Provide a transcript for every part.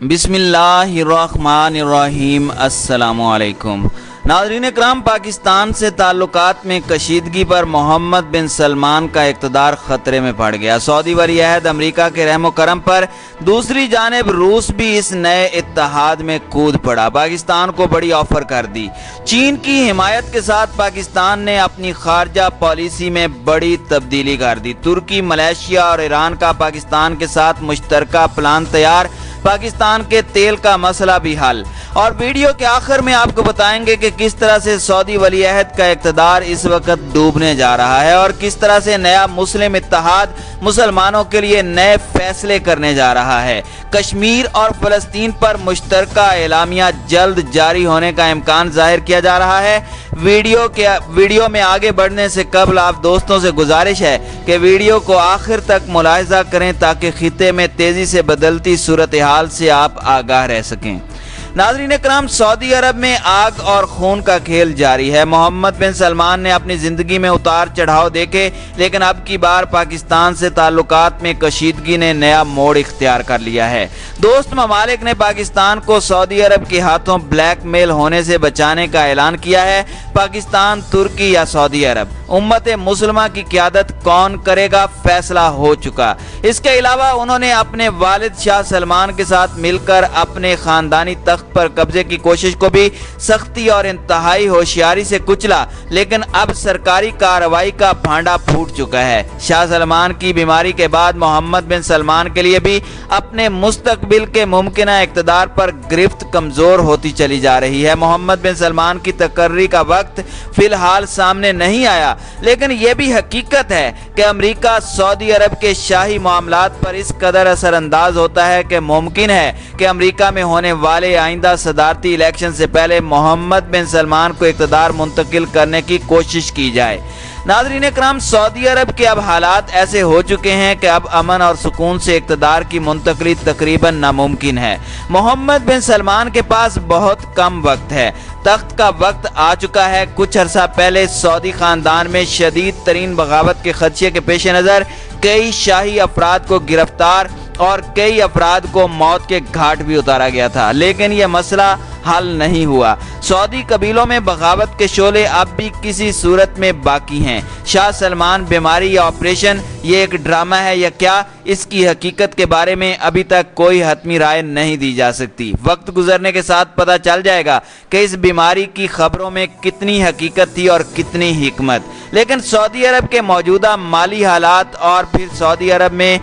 बिस्मिल्लाहिर्रहमानिर्रहीम। अस्सलामुअलैकुम नाज़रीन इकराम, पाकिस्तान से ताल्लुकात में कशीदगी पर मोहम्मद बिन सलमान का इक़्तिदार ख़तरे में पड़ गया। सऊदी वली अहद अमरीका के रहमो करम पर दूसरी जानिब रूस भी इस नए इत्तेहाद में कूद पड़ा, पाकिस्तान को बड़ी ऑफर कर दी। चीन की हिमायत के साथ पाकिस्तान ने अपनी खारजा पॉलिसी में बड़ी तब्दीली कर दी। तुर्की, मलेशिया और ईरान का पाकिस्तान के साथ मुश्तरका प्लान तैयार, पाकिस्तान के तेल का मसला भी हल। और वीडियो के आखिर में आपको बताएंगे कि किस तरह से सऊदी वली अहद का इक़्तिदार इस वक्त डूबने जा रहा है और किस तरह से नया मुस्लिम इत्तेहाद मुसलमानों के लिए नए फैसले करने जा रहा है। कश्मीर और फ़लस्तीन पर मुश्तरका एलामिया जल्द जारी होने का इम्कान जाहिर किया जा रहा है। वीडियो में आगे बढ़ने से कबल आप दोस्तों से गुजारिश है कि वीडियो को आखिर तक मुलाहिजा करें ताकि खित्ते में तेजी से बदलती सूरत हाल से आप आगाह रह सकें। नाज़रीन इकराम, सऊदी अरब में आग और खून का खेल जारी है। मोहम्मद बिन सलमान ने अपनी ज़िंदगी में उतार चढ़ाव देखे, लेकिन अब की बार पाकिस्तान से ताल्लुकात में कशीदगी ने नया मोड़ इख्तियार कर लिया है। दोस्त ममालिक ने पाकिस्तान को सऊदी अरब के हाथों ब्लैकमेल होने से बचाने का ऐलान किया है। पाकिस्तान, तुर्की या सऊदी अरब, उम्मत मुसलमा की क़यादत कौन करेगा, फैसला हो चुका। इसके अलावा उन्होंने अपने वालिद शाह सलमान के साथ मिलकर अपने ख़ानदानी तख्त पर कब्जे की कोशिश को भी सख्ती और इंतहाई होशियारी से कुचला, लेकिन अब सरकारी कार्रवाई का भांडा फूट चुका है। शाह सलमान की बीमारी के बाद मोहम्मद बिन सलमान के लिए भी अपने मुस्तकबिल के मुमकिना इक़्तिदार पर गिरफ्त कमज़ोर होती चली जा रही है। मोहम्मद बिन सलमान की तकर्री का वक्त फिलहाल सामने नहीं आया, लेकिन यह भी हकीकत है कि अमरीका सऊदी अरब के शाही मामलात पर इस कदर असरअंदाज होता है कि मुमकिन है कि अमरीका में होने वाले आइंदा सदारती इलेक्शन से पहले मोहम्मद बिन सलमान को इक़्तिदार मुंतकिल करने की कोशिश की जाए। नाज़रीन इकराम, सऊदी अरब के अब हालात ऐसे हो चुके हैं कि अब अमन और सुकून से इक़्तिदार की मुंतकिली तकरीबन नामुमकिन है। मोहम्मद बिन सलमान के पास बहुत कम वक्त है, तख्त का वक्त आ चुका है। कुछ अरसा पहले सऊदी खानदान में शदीद तरीन बगावत के खदशे के पेश नज़र कई शाही अफराद को गिरफ्तार और कई अफराद को मौत के घाट भी उतारा गया था, लेकिन यह मसला हल नहीं हुआ। सऊदी कबीलों में बगावत के शोले अब भी किसी सूरत में बाकी हैं। शाह सलमान बीमारी या ऑपरेशन, ये एक ड्रामा है या क्या, इसकी हकीकत के बारे में अभी तक कोई हतमी राय नहीं दी जा सकती। वक्त गुजरने के साथ पता चल जाएगा कि इस बीमारी की खबरों में कितनी हकीकत थी और कितनी हिकमत। लेकिन सऊदी अरब के मौजूदा माली हालात और फिर सऊदी अरब में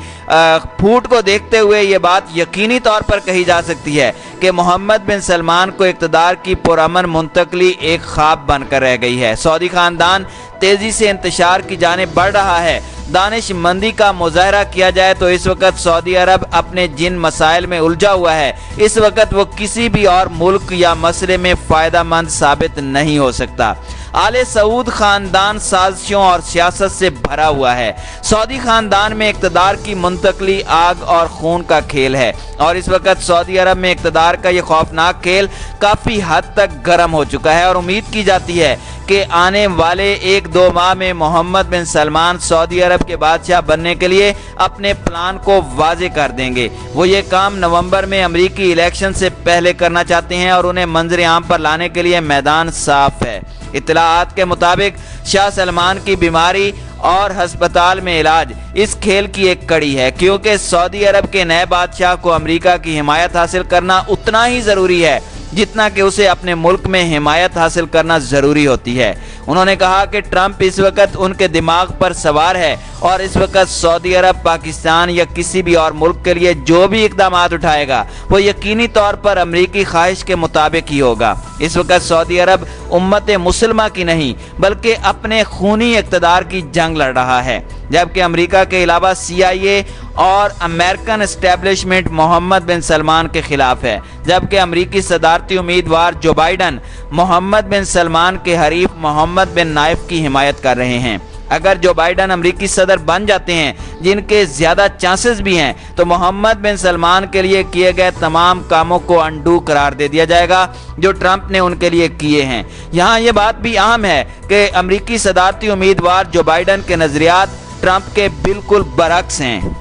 फूट को देखते हुए ये बात यकीनी तौर पर कही जा सकती है कि मोहम्मद बिन सलमान को इक़्तिदार की पुरअमन मुंतकली एक ख्वाब बनकर रह गई है। सऊदी खानदान तेजी से इंतशार की जानिब बढ़ रहा है। दानिशमंदी का मुजाहरा किया जाए तो इस वक्त सऊदी अरब अपने जिन मसाइल में उलझा हुआ है, इस वक्त वो किसी भी और मुल्क या मसले में फ़ायदा मंद साबित नहीं हो सकता। आले सऊद खानदान साजिशों और सियासत से भरा हुआ है। सऊदी खानदान में इक़्तिदार की मुंतकली आग और खून का खेल है और इस वक्त सऊदी अरब में इक़्तिदार का ये खौफनाक खेल काफ़ी हद तक गर्म हो चुका है और उम्मीद की जाती है कि आने वाले 1-2 माह में मोहम्मद बिन सलमान सऊदी अरब के बादशाह बनने के लिए अपने प्लान को वाज़े कर देंगे। वो ये काम नवंबर में अमरीकी इलेक्शन से पहले करना चाहते हैं और उन्हें मंजर आम पर लाने के लिए मैदान साफ है। इत्तलाआत के मुताबिक शाह सलमान की बीमारी और हस्पताल में इलाज इस खेल की एक कड़ी है, क्योंकि सऊदी अरब के नए बादशाह को अमरीका की हिमायत हासिल करना उतना ही ज़रूरी है जितना कि उसे अपने मुल्क में हिमायत हासिल करना ज़रूरी होती है। उन्होंने कहा कि ट्रंप इस वक्त उनके दिमाग पर सवार है और इस वक्त सऊदी अरब, पाकिस्तान या किसी भी और मुल्क के लिए जो भी इक़दाम उठाएगा वो यकीनी तौर पर अमरीकी ख्वाहिश के मुताबिक ही होगा। इस वक्त सऊदी अरब उम्मत मुसलमा की नहीं बल्कि अपने खूनी इक़्तिदार की जंग लड़ रहा है, जबकि अमरीका के अलावा CIA और अमेरिकन एस्टेब्लिशमेंट मोहम्मद बिन सलमान के खिलाफ है, जबकि अमरीकी सदारती उम्मीदवार जो बाइडन मोहम्मद बिन सलमान के हरीफ मोहम्मद बिन नाइफ की हिमायत कर रहे हैं। अगर जो बाइडन अमरीकी सदर बन जाते हैं, जिनके ज़्यादा चांसेस भी हैं, तो मोहम्मद बिन सलमान के लिए किए गए तमाम कामों को अंडू करार दे दिया जाएगा जो ट्रंप ने उनके लिए किए हैं। यहाँ ये बात भी अहम है कि अमरीकी सदारती उम्मीदवार जो बाइडन के नज़रियात ट्रंप के बिल्कुल बरक्स हैं।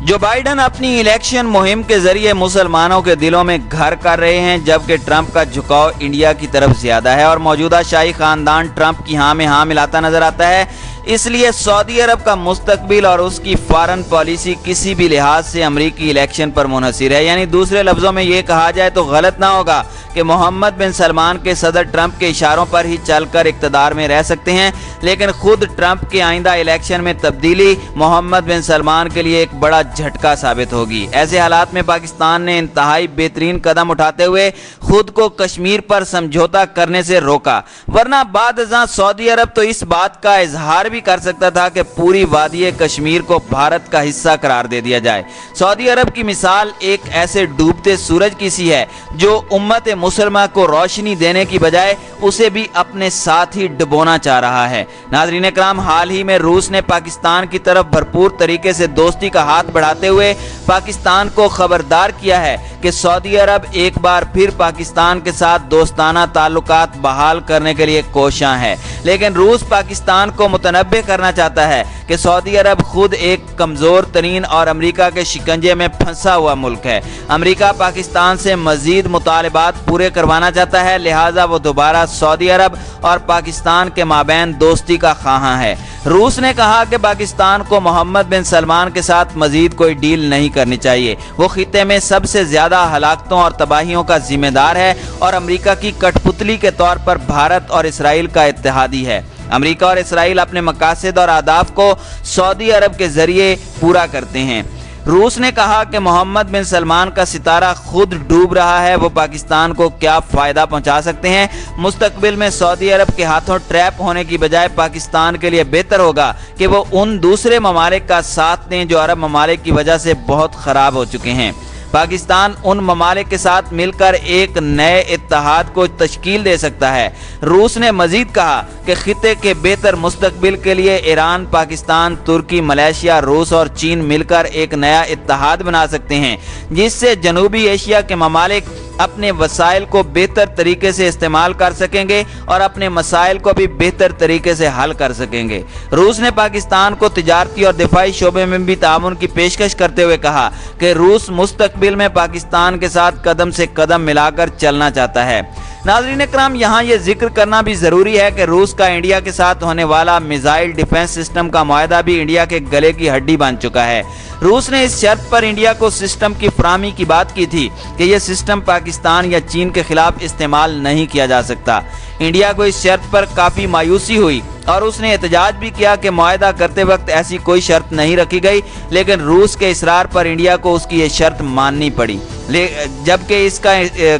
जो बाइडन अपनी इलेक्शन मुहिम के जरिए मुसलमानों के दिलों में घर कर रहे हैं, जबकि ट्रंप का झुकाव इंडिया की तरफ ज्यादा है और मौजूदा शाही खानदान ट्रंप की हाँ में हाँ मिलाता नजर आता है। इसलिए सऊदी अरब का मुस्तकबिल और उसकी फॉरेन पॉलिसी किसी भी लिहाज से अमरीकी इलेक्शन पर मुनहसिर है। यानी दूसरे लफ्जों में ये कहा जाए तो गलत ना होगा कि मोहम्मद बिन सलमान के सदर ट्रंप के इशारों पर ही चलकर इक़्तिदार में रह सकते हैं, लेकिन खुद ट्रंप के आइंदा इलेक्शन में तब्दीली मोहम्मद बिन सलमान के लिए एक बड़ा झटका साबित होगी। ऐसे हालात में पाकिस्तान ने इंतहाई बेहतरीन कदम उठाते हुए खुद को कश्मीर पर समझौता करने से रोका, वरना बादअज़ां सऊदी अरब तो इस बात का इजहार भी कर सकता था कि पूरी वादी कश्मीर को भारत का हिस्सा करार दे दिया जाए। सऊदी अरब की मिसाल एक ऐसे डूबते सूरज की सी है जो उम्मत मुसलमान को रोशनी देने की बजाय उसे भी अपने साथ ही डुबोना चाह रहा है। नाज़रीन इकराम, हाल ही में रूस ने पाकिस्तान की तरफ भरपूर तरीके से दोस्ती का हाथ बढ़ाते हुए पाकिस्तान को खबरदार किया है कि सऊदी अरब एक बार फिर पाकिस्तान के साथ दोस्ताना ताल्लुकात बहाल करने के लिए कोशां है। लेकिन रूस पाकिस्तान को मुतनब्बे करना चाहता है कि सऊदी अरब खुद एक कमजोर तरीन और अमेरिका के शिकंजे में फंसा हुआ मुल्क है। अमेरिका पाकिस्तान से मजीद मुतालबात पूरे करवाना चाहता है, लिहाजा वो दोबारा सऊदी अरब और पाकिस्तान के माबैन दोस्ती का ख्वाहां है। रूस ने कहा कि पाकिस्तान को मोहम्मद बिन सलमान के साथ मजीद कोई डील नहीं करनी चाहिए। वो खित्ते में सबसे ज्यादा हलाकतों और तबाहियों का जिम्मेदार है और अमेरिका की कठपुतली के तौर पर भारत और इसराइल का इत्तेहादी है। अमेरिका और इसराइल अपने मकासद और अहदाफ को सऊदी अरब के जरिए पूरा करते हैं। रूस ने कहा कि मोहम्मद बिन सलमान का सितारा खुद डूब रहा है, वो पाकिस्तान को क्या फ़ायदा पहुंचा सकते हैं। मुस्तकबिल में सऊदी अरब के हाथों ट्रैप होने की बजाय पाकिस्तान के लिए बेहतर होगा कि वो उन दूसरे ममालिक का साथ दें जो अरब ममालिक की वजह से बहुत ख़राब हो चुके हैं। पाकिस्तान उन ममालिक के साथ मिलकर एक नए इत्तेहाद को तश्कील दे सकता है। रूस ने मजीद कहा कि खित्ते के बेहतर मुस्तकबिल के लिए ईरान, पाकिस्तान, तुर्की, मलेशिया, रूस और चीन मिलकर एक नया इत्तेहाद बना सकते हैं, जिससे जनूबी एशिया के ममालिक अपने वसाइल को बेहतर तरीके से इस्तेमाल कर सकेंगे और अपने मसाइल को भी बेहतर तरीके से हल कर सकेंगे। रूस ने पाकिस्तान को तिजारती और दिफाई शोबे में भी ताउन की पेशकश करते हुए कहा कि रूस मुस्तकबिल में पाकिस्तान के साथ कदम से कदम मिलाकर चलना चाहता है। नाज़रीन इकराम, यहाँ ये जिक्र करना भी ज़रूरी है कि रूस का इंडिया के साथ होने वाला मिसाइल डिफेंस सिस्टम का मुआहदा भी इंडिया के गले की हड्डी बन चुका है। रूस ने इस शर्त पर इंडिया को सिस्टम की फराहमी की बात की थी कि यह सिस्टम पाकिस्तान या चीन के खिलाफ इस्तेमाल नहीं किया जा सकता। इंडिया को इस शर्त पर काफ़ी मायूसी हुई और उसने एहतजाज भी किया कि मुआहदा करते वक्त ऐसी कोई शर्त नहीं रखी गई, लेकिन रूस के इसरार पर इंडिया को उसकी ये शर्त माननी पड़ी, जबकि इसका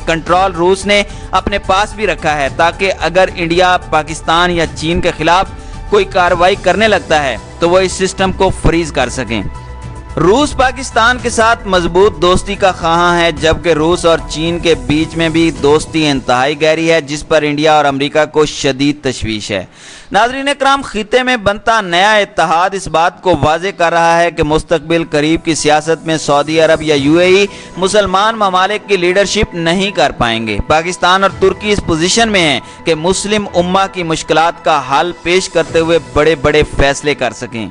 कंट्रोल रूस ने अपने पास भी रखा है ताकि अगर इंडिया पाकिस्तान या चीन के खिलाफ कोई कार्रवाई करने लगता है तो वो इस सिस्टम को फ्रीज कर सकें। रूस पाकिस्तान के साथ मजबूत दोस्ती का ख्वाहां है, जबकि रूस और चीन के बीच में भी दोस्ती इंतहाई गहरी है, जिस पर इंडिया और अमेरिका को शदीद तशवीश है। नाज़रीन इकराम, खित्ते में बनता नया इत्तेहाद इस बात को वाज़े कर रहा है कि मुस्तकबिल करीब की सियासत में सऊदी अरब या यूएई मुसलमान ममालिक की लीडरशिप नहीं कर पाएंगे। पाकिस्तान और तुर्की इस पोजीशन में हैं कि मुस्लिम उम्मा की मुश्किलात का हल पेश करते हुए बड़े बड़े फैसले कर सकें।